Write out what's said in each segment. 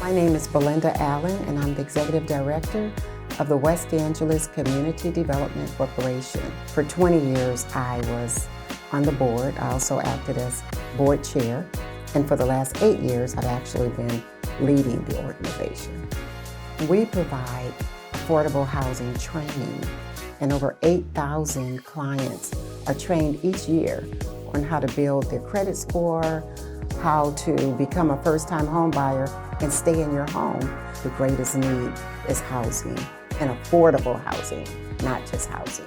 My name is Belinda Allen, and I'm the Executive Director of the West Angeles Community Development Corporation. For 20 years, I was on the board. I also acted as board chair, and for the last 8 years, I've actually been leading the organization. We provide affordable housing training, and over 8,000 clients are trained each year on how to build their credit score, how to become a first-time home buyer and stay in your home. The greatest need is housing, and affordable housing, not just housing.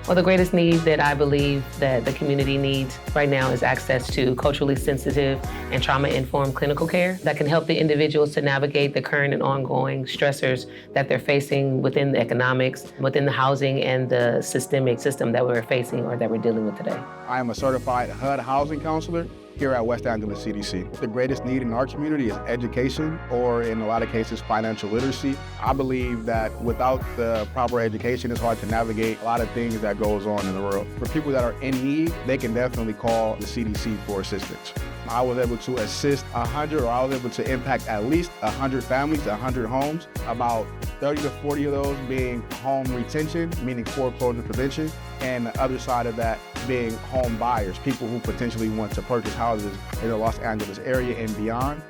Well, the greatest need that I believe that the community needs right now is access to culturally sensitive and trauma-informed clinical care that can help the individuals to navigate the current and ongoing stressors that they're facing within the economics, within the housing and the systemic system that we're facing or that we're dealing with today. I am a certified HUD housing counselor here at West Angeles CDC. The greatest need in our community is education, or in a lot of cases, financial literacy. I believe that without the proper education, it's hard to navigate a lot of things that goes on in the world. For people that are in need, they can definitely call the CDC for assistance. I was able to assist 100, or I was able to impact at least 100 families, 100 homes, about 30 to 40 of those being home retention, meaning foreclosure prevention, and the other side of that being home buyers, people who potentially want to purchase houses in the Los Angeles area and beyond.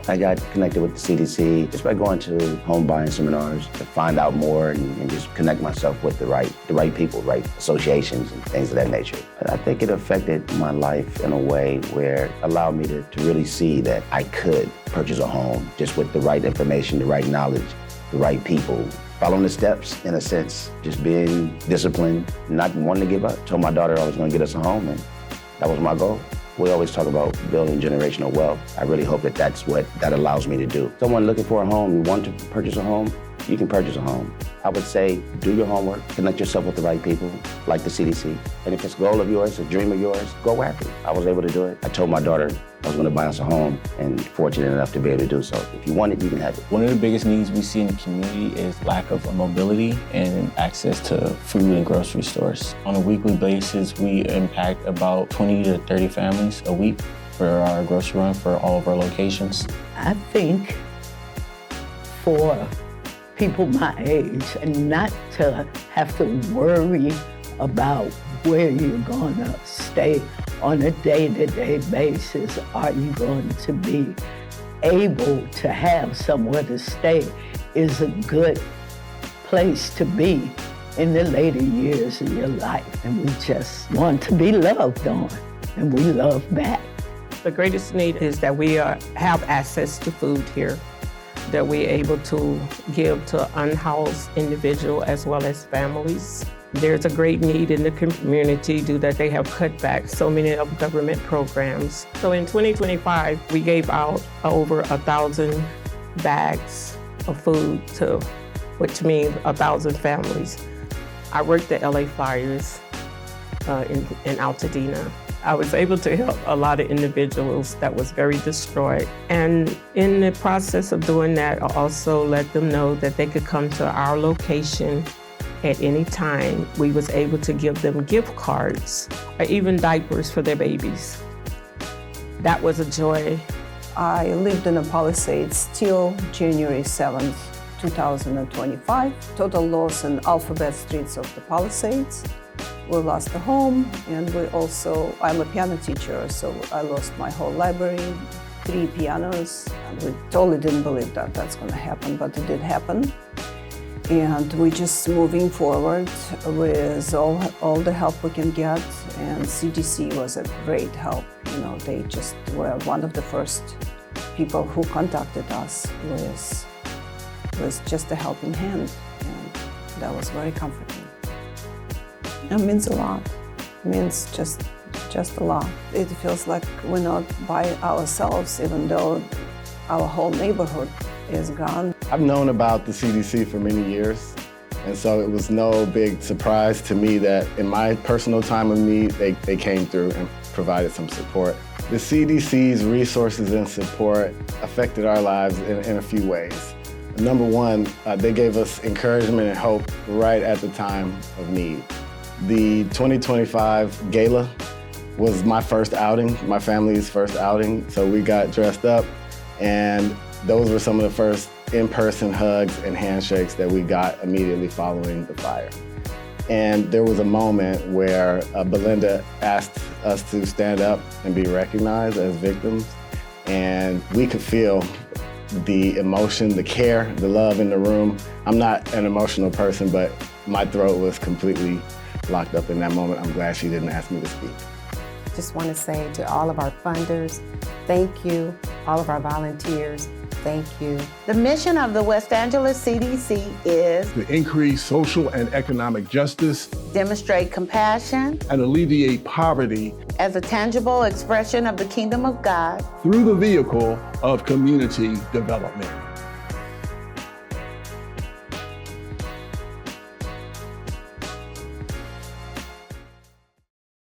I got connected with the CDC just by going to home buying seminars to find out more and just connect myself with the right people, right associations and things of that nature. And I think it affected my life in a way where it allowed me to really see that I could purchase a home just with the right information, the right knowledge, the right people. Following the steps, in a sense, just being disciplined, not wanting to give up. Told my daughter I was going to get us a home, and that was my goal. We always talk about building generational wealth. I really hope that that's what that allows me to do. Someone looking for a home, you want to purchase a home, you can purchase a home. I would say do your homework, connect yourself with the right people, like the CDC. And if it's a goal of yours, a dream of yours, go after it. I was able to do it. I told my daughter I was going to buy us a home, and fortunate enough to be able to do so. If you want it, you can have it. One of the biggest needs we see in the community is lack of mobility and access to food and grocery stores. On a weekly basis, we impact about 20 to 30 families a week for our grocery run for all of our locations. I think for people my age, and not to have to worry about where you're gonna stay on a day-to-day basis. Are you going to be able to have somewhere to stay is a good place to be in the later years of your life. And we just want to be loved on, and we love back. The greatest need is that we have access to food here, that we're able to give to unhoused individuals as well as families. There's a great need in the community due that they have cut back so many of government programs. So in 2025, we gave out over 1,000 bags of food to, which means 1,000 families. I worked at LA Flyers in Altadena. I was able to help a lot of individuals that was very destroyed. And in the process of doing that, I also let them know that they could come to our location at any time. We was able to give them gift cards or even diapers for their babies. That was a joy. I lived in the Palisades till January 7th, 2025. Total loss in alphabet streets of the Palisades. We lost the home, and I'm a piano teacher, so I lost my whole library, 3 pianos. And we totally didn't believe that that's gonna happen, but it did happen. And we're just moving forward with all the help we can get, and CDC was a great help. You know, they just were one of the first people who contacted us with just a helping hand, and that was very comforting. It means a lot. It means just a lot. It feels like we're not by ourselves, even though our whole neighborhood is gone. I've known about the CDC for many years, and so it was no big surprise to me that in my personal time of need, they came through and provided some support. The CDC's resources and support affected our lives in a few ways. Number one, they gave us encouragement and hope right at the time of need. The 2025 gala was my first outing, my family's first outing, so we got dressed up, and Those were some of the first in-person hugs and handshakes that we got immediately following the fire. And there was a moment where Belinda asked us to stand up and be recognized as victims. And we could feel the emotion, the care, the love in the room. I'm not an emotional person, but my throat was completely locked up in that moment. I'm glad she didn't ask me to speak. Just want to say to all of our funders, thank you. All of our volunteers, thank you. The mission of the West Angeles CDC is to increase social and economic justice, demonstrate compassion and alleviate poverty as a tangible expression of the kingdom of God through the vehicle of community development.